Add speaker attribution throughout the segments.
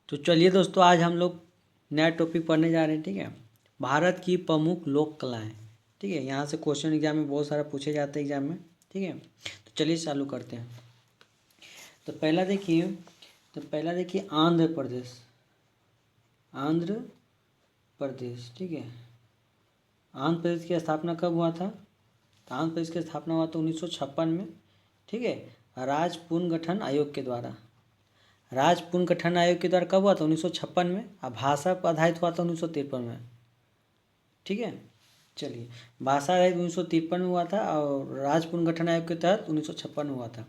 Speaker 1: तो चलिए दोस्तों, आज हम लोग नया टॉपिक पढ़ने जा रहे हैं। ठीक है, भारत की प्रमुख लोक कलाएं। ठीक है, यहाँ से क्वेश्चन एग्जाम में बहुत सारा पूछे जाते हैं एग्जाम में। ठीक है, तो चलिए चालू करते हैं। तो पहला देखिए आंध्र प्रदेश। आंध्र प्रदेश, ठीक है। आंध्र प्रदेश की स्थापना कब हुआ था? तो आंध्र प्रदेश की स्थापना हुआ था 1956 में। ठीक है, राज्य पुनर्गठन आयोग के द्वारा। राज्य पुनर्गठन आयोग के द्वारा कब हुआ था? 1956 में। और भाषा पर आधारित हुआ था 1953 में। ठीक है, चलिए, भाषा आधारित 1953 में हुआ था और राज्य पुनर्गठन आयोग के तहत 1956 में हुआ था।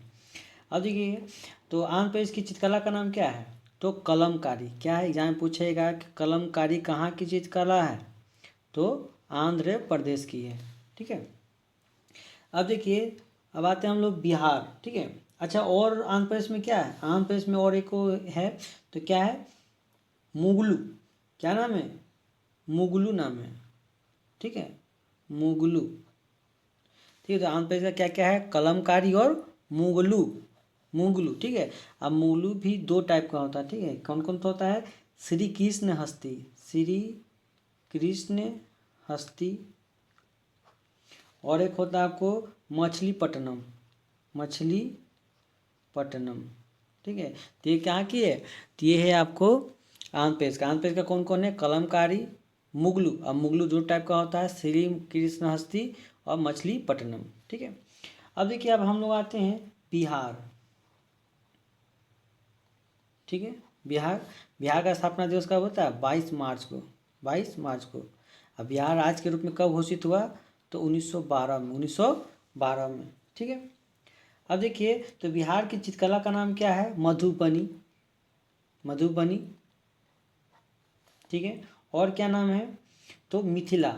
Speaker 1: अब देखिए, तो आंध्र प्रदेश की चित्रकला का नाम क्या है? तो कलमकारी। क्या है? एग्जाम में पूछेगा कि कलमकारी कहाँ की चित्रकला है? तो आंध्र प्रदेश की है। ठीक है, अब देखिए, अब आते हैं हम लोग बिहार। ठीक है, अच्छा, और आंध्र प्रदेश में क्या है? आंध्र प्रदेश में और एक है, तो क्या है? मुगलू। क्या नाम है? मुगलू नाम है। ठीक है, मुगलू। ठीक है, तो आंध्र प्रदेश का क्या क्या है? कलमकारी और मुगलू। मुगलू, ठीक है। अब मुगलू भी दो टाइप का होता है। ठीक है, कौन कौन सा होता है? श्री कृष्ण हस्ती। श्री कृष्ण हस्ती। और एक होता है आपको मछलीपट्टनम। मछलीपट्टनम। ठीक है, तो ये क्या की है? तो ये है आपको आंध्र प्रदेश का। आंध्र प्रदेश का कौन कौन है? कलमकारी, मुगलू। अब मुगलू दो टाइप का होता है, श्री कृष्ण हस्ती और मछलीपट्टनम। ठीक है, अब देखिए, अब हम लोग आते हैं बिहार। ठीक है, बिहार का स्थापना दिवस कब होता है? 22 मार्च को। 22 मार्च को। अब बिहार राज्य के रूप में कब घोषित हुआ? तो 1912 में। 1912 में। ठीक है, अब देखिए, तो बिहार की चित्रकला का नाम क्या है? मधुबनी। मधुबनी, ठीक है। और क्या नाम है? तो मिथिला।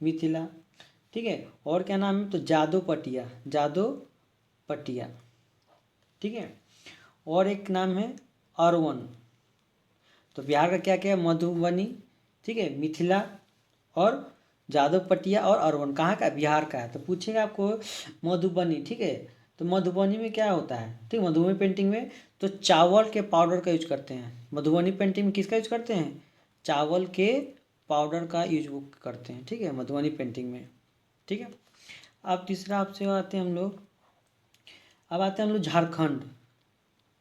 Speaker 1: मिथिला, ठीक है। और क्या नाम है? तो जादोपटिया। जादोपटिया, ठीक है। और एक नाम है अरवन। तो बिहार का क्या क्या है? मधुबनी, ठीक है, मिथिला और जादवपटिया और अरवन। कहाँ का? बिहार का है। तो पूछेगा आपको मधुबनी, ठीक है। तो मधुबनी में क्या होता है? ठीक, मधुबनी पेंटिंग में तो चावल के पाउडर का यूज करते हैं। मधुबनी पेंटिंग में किसका यूज करते हैं? चावल के पाउडर का यूज करते हैं। ठीक है, मधुबनी पेंटिंग में। ठीक है, अब तीसरा आपसे आते हैं हम लोग। अब आते हैं हम लोग झारखंड।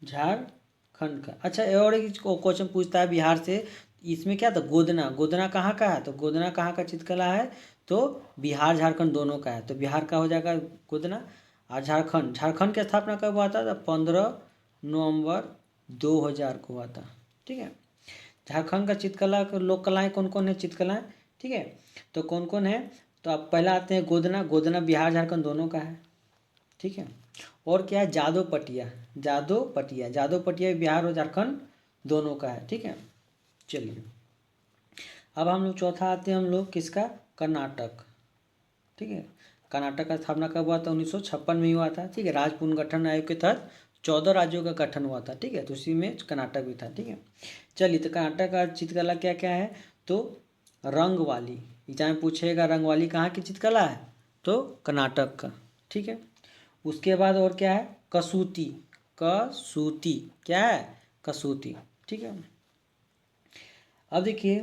Speaker 1: झारखंड का, अच्छा, और एक क्वेश्चन पूछता है बिहार से। इसमें क्या था? गोदना। गोदना कहाँ का है? तो गोदना कहाँ का चित्रकला है? तो बिहार झारखंड दोनों का है। तो बिहार का हो जाएगा गोदना। और झारखंड की स्थापना कब हुआ था? तो 15 नवंबर 2000 को हुआ था। ठीक है, झारखंड का चित्रकला लोक कलाएँ कौन कौन है? चित्रकलाएँ, ठीक है। तो कौन कौन है? तो आप पहला आते हैं गोदना। गोदना बिहार झारखंड दोनों का है। ठीक है, और क्या है? जादोपटिया। जादोपटिया, जादोपटिया बिहार और झारखंड दोनों का है। ठीक है, चलिए, अब हम लोग चौथा आते हैं हम लोग किसका? कर्नाटक। ठीक है, कर्नाटक का स्थापना कब हुआ था? 1956 में ही हुआ था। ठीक है, राज्य पुनर्गठन आयोग के तहत 14 राज्यों का गठन हुआ था। ठीक है, तो उसी में कर्नाटक भी था। ठीक है, चलिए, तो कर्नाटक का चित्रकला क्या क्या है? तो रंग वाली। एग्जाम में पूछेगा रंग वाली कहाँ की चित्रकला है? तो कर्नाटक का। ठीक है, उसके बाद और क्या है? कसूती। कसूती, क्या है? कसूती। ठीक है, अब देखिए,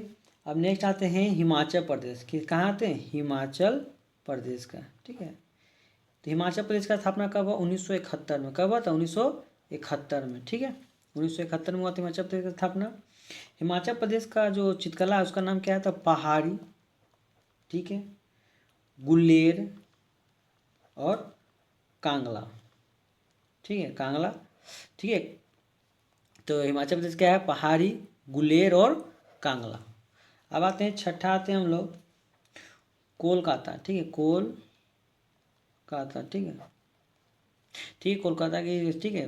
Speaker 1: अब नेक्स्ट आते हैं हिमाचल प्रदेश के। कहाँ आते हैं? हिमाचल प्रदेश का। ठीक है, तो हिमाचल प्रदेश का स्थापना कब हुआ? 1971 में। कब हुआ था? 1971 में। ठीक है, 1971 में हुआ था हिमाचल प्रदेश का स्थापना। हिमाचल प्रदेश का जो चित्रकला है उसका नाम क्या है? था पहाड़ी, ठीक है, गुलेर और कांगला। ठीक है, कांगला, ठीक है। तो हिमाचल प्रदेश क्या है? पहाड़ी, गुलेर और कांगला। अब आते हैं छठा, आते हैं हम लोग कोलकाता। ठीक है, कोलकाता, ठीक है, ठीक है, कोलकाता की, ठीक है,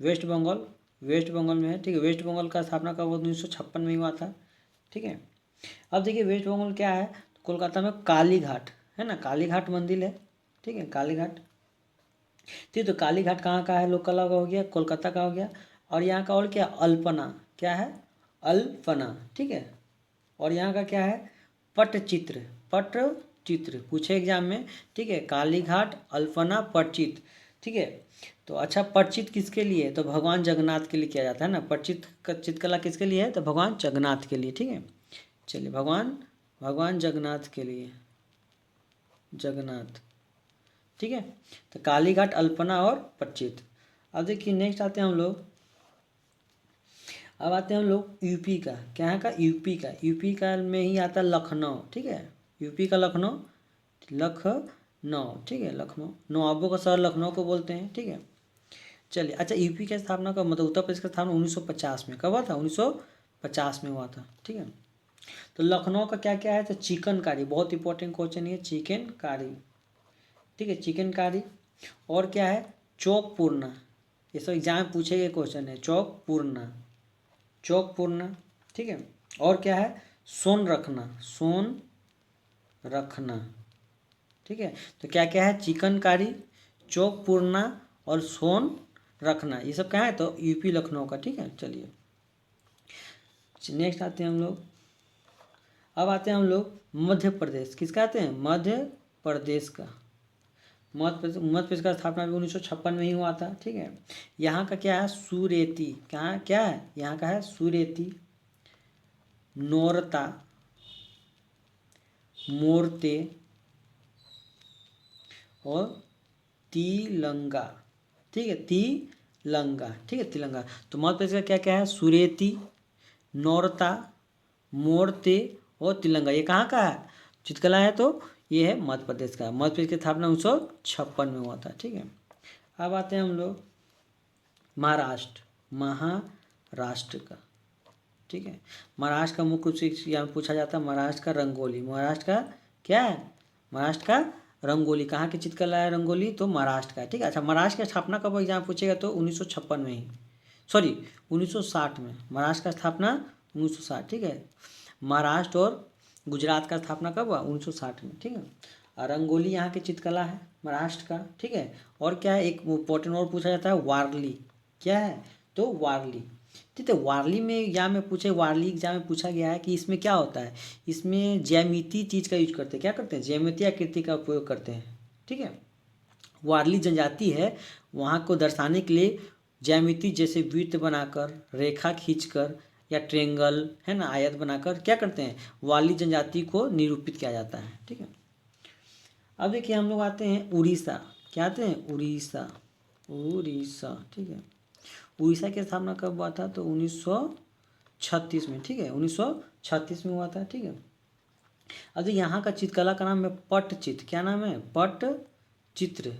Speaker 1: वेस्ट बंगाल। वेस्ट बंगाल में है। ठीक है, वेस्ट बंगाल का स्थापना कब हुआ? 1956 में ही हुआ था। ठीक है, अब देखिए, वेस्ट बंगाल क्या है? तो कोलकाता में काली घाट है ना, काली घाट मंदिर है। ठीक है, काली घाट। ठीक, तो काली घाट कहाँ का है? लोक कला का हो गया, कोलकाता का हो गया। और यहाँ का और क्या? अल्पना। क्या है? अल्पना, ठीक है। और यहाँ का क्या है? पट्टचित्र। पट्टचित्र पूछे एग्जाम में। ठीक है, कालीघाट, अल्पना, पट्टचित्र। ठीक है। तो अच्छा, पटचित्र किसके लिए है? तो भगवान जगन्नाथ के लिए किया जाता है ना। पटचित्र चित्रकला किसके लिए है? तो भगवान जगन्नाथ के लिए, ठीक है। चलिए, भगवान जगन्नाथ के लिए, जगन्नाथ, ठीक है। तो कालीघाट, अल्पना और पटचित्र। अब देखिए नेक्स्ट आते हैं हम लोग, अब आते हैं हम लोग यूपी का। क्या है का? यूपी का में ही आता है लखनऊ, ठीक है। यूपी का लखनऊ, ठीक है। लखनऊ, नवाबों का शहर लखनऊ को बोलते हैं, ठीक है। चलिए, अच्छा, यूपी की स्थापना कब, मतलब उत्तर प्रदेश का स्थापना 1950 में कब हुआ था? 1950 में हुआ था, ठीक है। तो लखनऊ का क्या क्या है? तो चिकनकारी, बहुत इंपॉर्टेंट क्वेश्चन है, चिकनकारी, ठीक है, चिकनकारी। और क्या है? चौकपूर्णा, ये सब एग्जाम में पूछे गए क्वेश्चन है, चौकपूर्णा, ठीक है। और क्या है? सोन रखना, ठीक है। तो क्या क्या है? चिकनकारी, चौकपूर्णा और सोन रखना, ये सब कहाँ है? तो यूपी लखनऊ का, ठीक है। चलिए नेक्स्ट आते हैं हम लोग, अब आते हैं हम लोग मध्य प्रदेश। किसका आते हैं? मध्य प्रदेश का। मध्य प्रदेश का स्थापना भी 1956 में ही हुआ था, ठीक है। यहाँ का क्या है? सुरेती, कहाँ क्या है? यहाँ का है सुरेती, नोरता, मोरते और तिलंगा, ठीक है, तिलंगा, ठीक है, तिलंगा। तो मध्य प्रदेश का क्या क्या है? सुरेती, नौरता, मोरते और तिलंगा। ये कहाँ का है? चित्रकला है, तो ये है मध्य प्रदेश का। मध्य प्रदेश की स्थापना 1956 में हुआ था, ठीक है। अब आते हैं हम लोग महाराष्ट्र का, ठीक है। महाराष्ट्र का मुख्य रूप से यहाँ पूछा जाता है, महाराष्ट्र का रंगोली। महाराष्ट्र का क्या है? महाराष्ट्र का रंगोली। कहाँ की चित्रकला है रंगोली? तो महाराष्ट्र का है, ठीक है। अच्छा, महाराष्ट्र की स्थापना कब एग्जाम पूछेगा? तो 1956 में ही, सॉरी 1960 में। महाराष्ट्र का स्थापना 1960, ठीक है। महाराष्ट्र और गुजरात का स्थापना कब हुआ? 1960 में, ठीक है। और रंगोली यहाँ की चित्रकला है महाराष्ट्र का, ठीक है। और क्या है? एक इम्पोर्टेंट और पूछा जाता है, वारली। क्या है? तो वारली, ठीक है। वारली में एग्जाम में पूछे, वारली एग्जाम में पूछा गया है कि इसमें क्या होता है? इसमें ज्यामिति चीज़ का यूज करते हैं। क्या करते हैं? ज्यामितीय आकृति का उपयोग करते हैं, ठीक है। वारली जनजाति है, वहाँ को दर्शाने के लिए ज्यामिति जैसे वृत्त बनाकर, रेखा खींचकर या ट्रेंगल, है ना, आयत बनाकर क्या करते हैं? वारली जनजाति को निरूपित किया जाता है, ठीक है। अब देखिए हम लोग आते हैं उड़ीसा। क्या आते हैं? उड़ीसा, ठीक है। उड़ीसा की स्थापना कब हुआ था? तो 1936 में, ठीक है, 1936 में हुआ था, ठीक है। अब यहाँ का चित्रकला का नाम है पटचित्र। क्या नाम है? पटचित्र।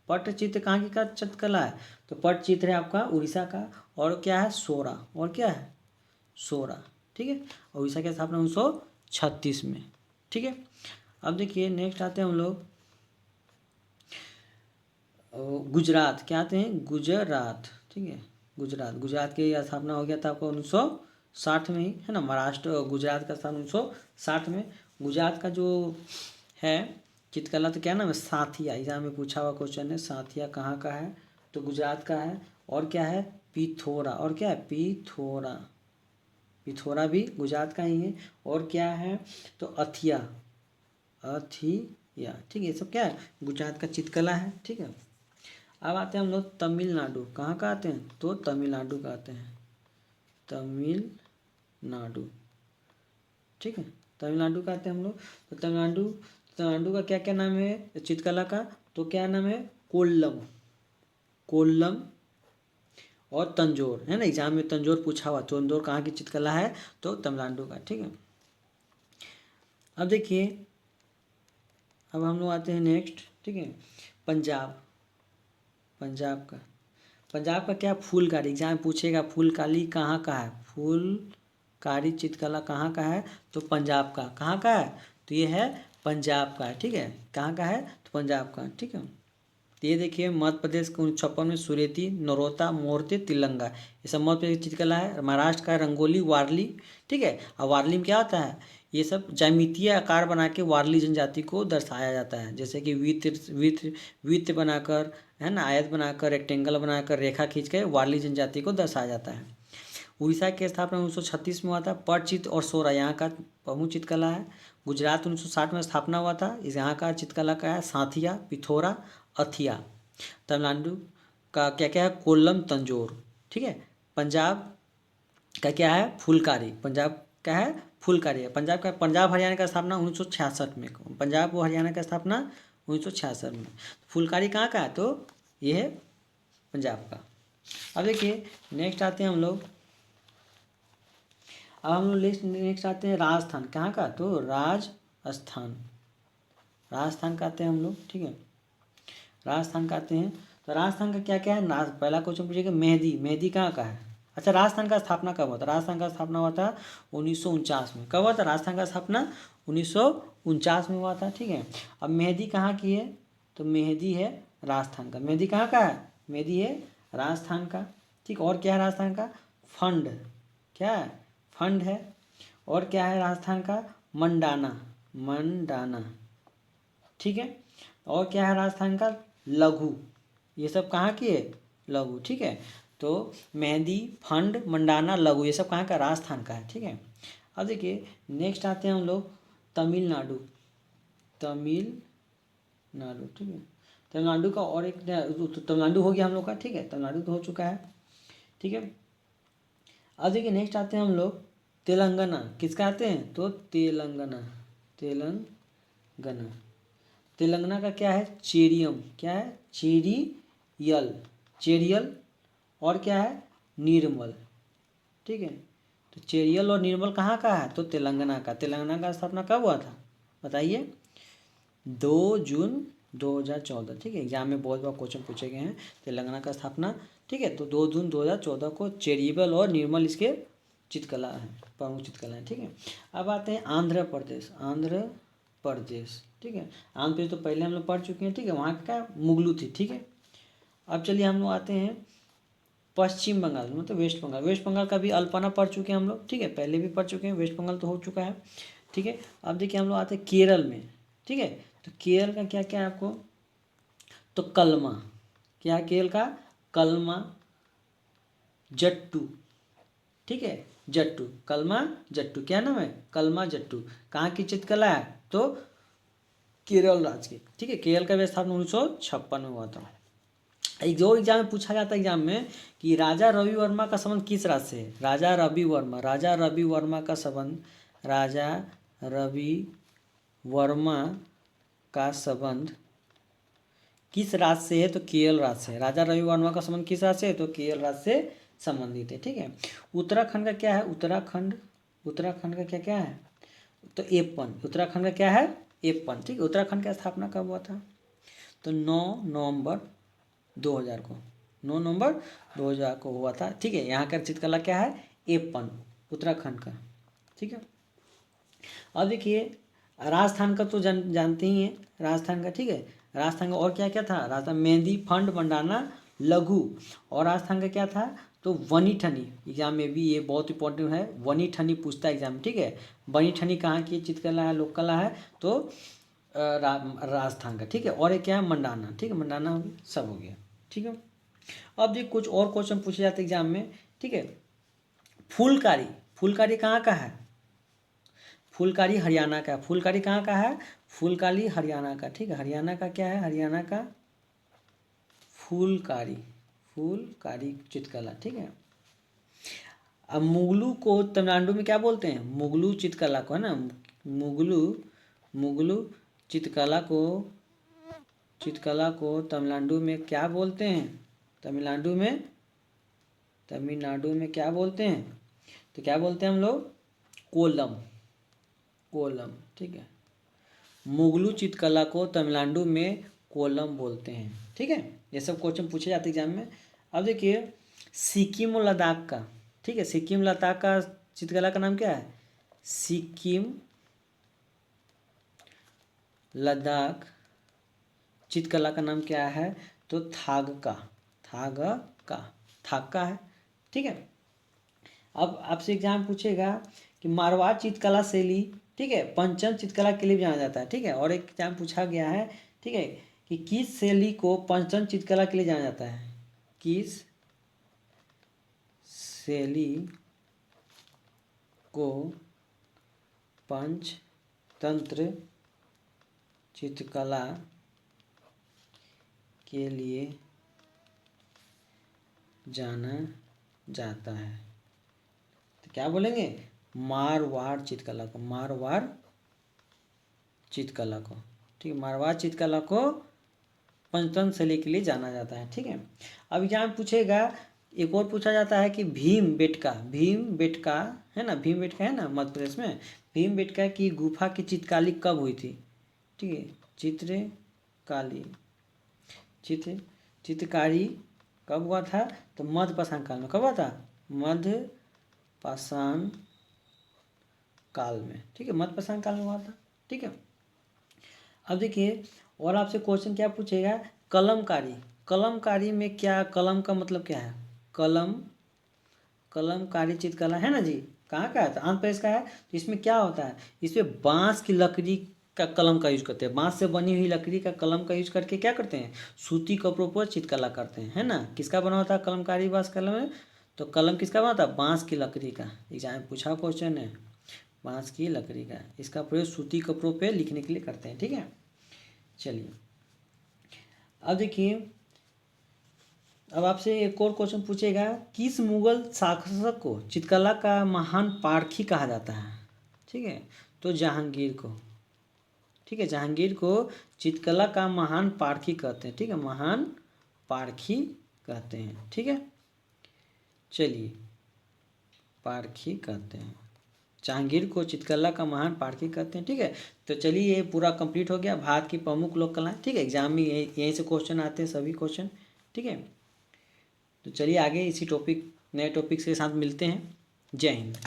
Speaker 1: पटचित्र कहाँ की का चित्रकला है? तो पटचित्र है आपका उड़ीसा का। और क्या है? सोरा। और क्या है? सोरा, ठीक है। उड़ीसा की स्थापना 1936 में, ठीक है। अब देखिए नेक्स्ट आते हैं हम लोग गुजरात। क्या आते हैं? गुजरात, ठीक है। गुजरात की स्थापना हो गया था आपको 1960 में ही, है ना। महाराष्ट्र गुजरात का स्थापना 1960 में। गुजरात का जो है चित्रकला, तो क्या नाम है? साथिया। एग्जाम में पूछा हुआ क्वेश्चन है, साथिया कहाँ का है? तो गुजरात का है। और क्या है? पिथौरा। और क्या है? पिथौरा भी गुजरात का ही है। और क्या है? तो अथिया, ठीक है। ये सब क्या है? गुजरात का चित्रकला है, ठीक है। अब आते हैं हम लोग तमिलनाडु। कहाँ का आते हैं? तो तमिलनाडु का आते हैं, तमिलनाडु, ठीक है। तमिलनाडु का आते हैं हम लोग। तो तमिलनाडु का क्या क्या नाम है चित्रकला का? तो क्या नाम है? कोल्लम और तंजौर, है ना। एग्जाम में तंजौर पूछा हुआ। तंजौर कहाँ की चित्रकला है? तो तमिलनाडु का, ठीक है। अब देखिए, अब हम लोग आते हैं नेक्स्ट, ठीक है, पंजाब का क्या? फूलकारी। एग्जाम पूछेगा फूलकारी कहाँ का है? फूलकारी चित्रकला कहाँ का है? तो पंजाब का। कहाँ का है? तो ये है पंजाब का, ठीक है। कहाँ का है? तो पंजाब का, ठीक है। तो ये देखिए मध्य प्रदेश के 1956 में सुरेती, नरोता, मोरते, तिलंगा, ये सब मध्य प्रदेश की चित्रकला है। महाराष्ट्र का रंगोली, वारली, ठीक है। और वारली में क्या होता है? ये सब ज्यामितीय आकार बना के वारली जनजाति को दर्शाया जाता है, जैसे कि वृत्त बनाकर, है ना, आयत बनाकर, रेक्टेंगल बनाकर, रेखा खींच कर वारली जनजाति को दर्शाया जाता है। उड़ीसा की स्थापना 1936 में हुआ था। पटचित्र और सोरा यहाँ का प्रमुख चित्रकला है। गुजरात 1960 में स्थापना हुआ था। इस यहाँ का चित्रकला का है साथिया, पिथौरा, अथिया, तमिलनाडु का क्या क्या है, कोल्लम तंजौर, ठीक है। पंजाब का क्या है, फुलकारी, पंजाब का है फुलकारी है। पंजाब हरियाणा का स्थापना 1966 में, पंजाब और हरियाणा का स्थापना 1966 में। फुलकारी कहाँ का है, तो ये है पंजाब का। अब देखिए नेक्स्ट आते हैं हम लोग, अब हम लोग नेक्स्ट आते हैं राजस्थान, कहाँ का, तो राजस्थान, राजस्थान का आते हैं हम लोग, ठीक है। राजस्थान का आते हैं, तो राजस्थान का क्या क्या है, पहला क्वेश्चन पूछेगा मेहंदी, मेहंदी कहाँ का है। अच्छा, राजस्थान का स्थापना कब हुआ था, राजस्थान का स्थापना हुआ था 1949 में। कब हुआ था राजस्थान का स्थापना, 1949 में हुआ था, ठीक है। अब मेहंदी कहाँ की है, तो मेहंदी है राजस्थान का, मेहंदी कहाँ का है, मेहंदी है राजस्थान का, ठीक। और क्या है राजस्थान का, फंड, क्या है, फंड है। और क्या है राजस्थान का, मंडाना, मंडाना, ठीक है। और क्या है राजस्थान का, लघु, ये सब कहाँ की है, लघु, ठीक है। तो मेहंदी, फंड, मंडाना, लघु, ये सब कहाँ का, राजस्थान का है, ठीक है। अब देखिए नेक्स्ट आते हैं हम लोग तमिलनाडु, तमिलनाडु, ठीक है। तमिलनाडु का और एक तमिलनाडु हो गया हम लोग का, ठीक है, तमिलनाडु तो हो चुका है, ठीक है। अब देखिए नेक्स्ट आते हैं हम लोग तेलंगाना, किसका आते हैं, तो तेलंगाना, तेलंगाना, तेलंगाना का क्या है, चेरियम, क्या है, चेरियल, चेरियल। और क्या है, निर्मल, ठीक है। तो चेरियल और निर्मल कहाँ का है, तो तेलंगाना का। तेलंगाना का स्थापना कब हुआ था, बताइए, 2 जून 2014, ठीक है। एग्जाम में बहुत बार क्वेश्चन पूछे गए हैं तेलंगाना का स्थापना, ठीक है। तो 2 जून 2014 को चेरियल और निर्मल इसके चित्रकला है, प्रमुख चित्रकला है, ठीक है। अब आते हैं आंध्र प्रदेश, आंध्र प्रदेश, ठीक है। आंध्र प्रदेश तो पहले हम लोग पढ़ चुके हैं, ठीक है, वहाँ का मुगलू थी, ठीक है। अब चलिए हम लोग आते हैं पश्चिम बंगाल, मतलब वेस्ट बंगाल, वेस्ट बंगाल का भी अल्पना पढ़ चुके हैं हम लोग, ठीक है, पहले भी पढ़ चुके हैं, वेस्ट बंगाल तो हो चुका है, ठीक है। अब देखिए हम लोग आते हैं केरल में, ठीक है। तो केरल का क्या क्या है आपको, तो कलमा, क्या है केरल का, कलमा, जट्टू, ठीक है, जट्टू, कलमा जट्टू, क्या नाम है, कलमा जट्टू, कहाँ की चित्रकला है, तो केरल राज्य की, ठीक है। केरल का भी स्थापना 1956 में हुआ था। एक जो एग्जाम में पूछा जाता है एग्जाम में कि राजा रवि वर्मा का संबंध किस राज्य से है, राजा रवि वर्मा, राजा रवि वर्मा का संबंध, राजा रवि वर्मा का संबंध किस राज्य से है, तो केरल राज्य से। राजा रवि वर्मा का संबंध किस राज्य से है, तो केरल राज्य से संबंधित है, ठीक है। उत्तराखंड का क्या है, उत्तराखंड, उत्तराखंड का क्या क्या है, तो एपन, उत्तराखंड का क्या है, एपन, ठीक है। उत्तराखंड का स्थापना कब हुआ था, तो 9 नवंबर 2000 को, 9 नवंबर 2000 को हुआ था, ठीक है। यहाँ का चित्रकला क्या है, एपन, उत्तराखंड का, ठीक है। अब देखिए राजस्थान का तो जानते ही हैं, राजस्थान का, ठीक है। राजस्थान का और क्या क्या था, राजस्थान मेहंदी, फंड, मंडाना, लघु। और राजस्थान का क्या था, तो वनी ठनी, एग्जाम में भी ये बहुत इंपॉर्टेंट है, वनी ठनी पूछता है एग्जाम में, ठीक है। वनी ठनी कहाँ की चित्रकला है, लोक कला है, तो राजस्थान का, ठीक है। और एक क्या है, मंडाना, ठीक है, मंडाना सब हो गया, ठीक है। अब देख कुछ और क्वेश्चन पूछे जाते हैं एग्जाम में, ठीक है। फुलकारी, फुलकारी कहाँ का है, फुलकारी हरियाणा का, फुलकारी कहाँ का है, फुलकारी हरियाणा का, ठीक है। हरियाणा का क्या है, हरियाणा का फुलकारी, फुलकारी चित्रकला, ठीक है। अब मुगलू को तमिलनाडु में क्या बोलते हैं, मुगलू चित्रकला को, है ना, मुगलू, मुगलू चित्रकला को, चित्रकला को तमिलनाडु में क्या बोलते हैं, तमिलनाडु में, तमिलनाडु में क्या बोलते हैं, तो क्या बोलते हैं हम लोग, कोलम, कोलम, ठीक है। मुगलू चित्रकला को तमिलनाडु में कोलम बोलते हैं, ठीक है। ये सब क्वेश्चन पूछे जाते हैं एग्जाम में। अब देखिए सिक्किम और लद्दाख का, ठीक है, सिक्किम लद्दाख का चित्रकला का नाम क्या है, सिक्किम लद्दाख चित्रकला का नाम क्या है, तो थागका, थागका, थागका है, ठीक है। अब आपसे एग्जाम पूछेगा कि मारवाड़ चित्रकला शैली, ठीक है, पंचम चित्रकला के लिए भी जाना जाता है, ठीक है। और एक एग्जाम पूछा गया है, ठीक है, कि किस शैली को पंचम चित्रकला के लिए जाना जाता है, किस शैली को पंचतंत्र चित्रकला के लिए जाना जाता है। तो क्या बोलेंगे? मारवाड़ चित्रकला को, मारवाड़ चित्रकला को, ठीक है, मारवाड़ चित्रकला को पंचतंत्र शैली के लिए जाना जाता है। ठीक है, अब यहाँ पूछेगा, एक और पूछा जाता है कि भीमबेटका, भीमबेटका है ना, भीमबेटका है ना मध्य प्रदेश में, भीमबेटका की गुफा की चित्रकारी कब हुई थी? ठीक है, चित्रकारी कब हुआ था? तो मध्य पाषाण काल में। कब हुआ था? मध्य पाषाण काल में। ठीक है, मध्य पाषाण काल में हुआ था। ठीक है, अब देखिए और आपसे क्वेश्चन क्या पूछेगा, कलमकारी, कलमकारी में क्या, कलम का मतलब क्या है? कलमकारी चित्रकला है ना जी, कहाँ का है? तो आंध्र प्रदेश का है। तो इसमें क्या होता है, इसमें बांस की लकड़ी का कलम का यूज करते हैं, बांस से बनी हुई लकड़ी का कलम का यूज करके क्या करते हैं, सूती कपड़ों पर चित्रकला करते हैं, है ना। किसका बना होता है कलमकारी बांस कलम है? तो कलम किसका बना होता है? बांस की लकड़ी का। एग्जाम में पूछा क्वेश्चन है, बांस की लकड़ी का। इसका प्रयोग सूती कपड़ों पे लिखने के लिए करते हैं। ठीक है, चलिए अब देखिए, अब आपसे एक और क्वेश्चन पूछेगा, किस मुगल शासक को चित्रकला का महान पारखी कहा जाता है? ठीक है, तो जहांगीर को। ठीक है, जहांगीर को चित्रकला का महान पारखी कहते हैं। ठीक है, महान पारखी कहते हैं। ठीक है, चलिए, पारखी कहते हैं, जहांगीर को चित्रकला का महान पारखी कहते हैं। ठीक है, तो चलिए ये पूरा कंप्लीट हो गया भारत की प्रमुख लोक कलाएं। ठीक है, एग्जाम में यहीं से क्वेश्चन आते हैं सभी क्वेश्चन। ठीक है, तो चलिए आगे इसी टॉपिक, नए टॉपिक के साथ मिलते हैं। जय हिंद।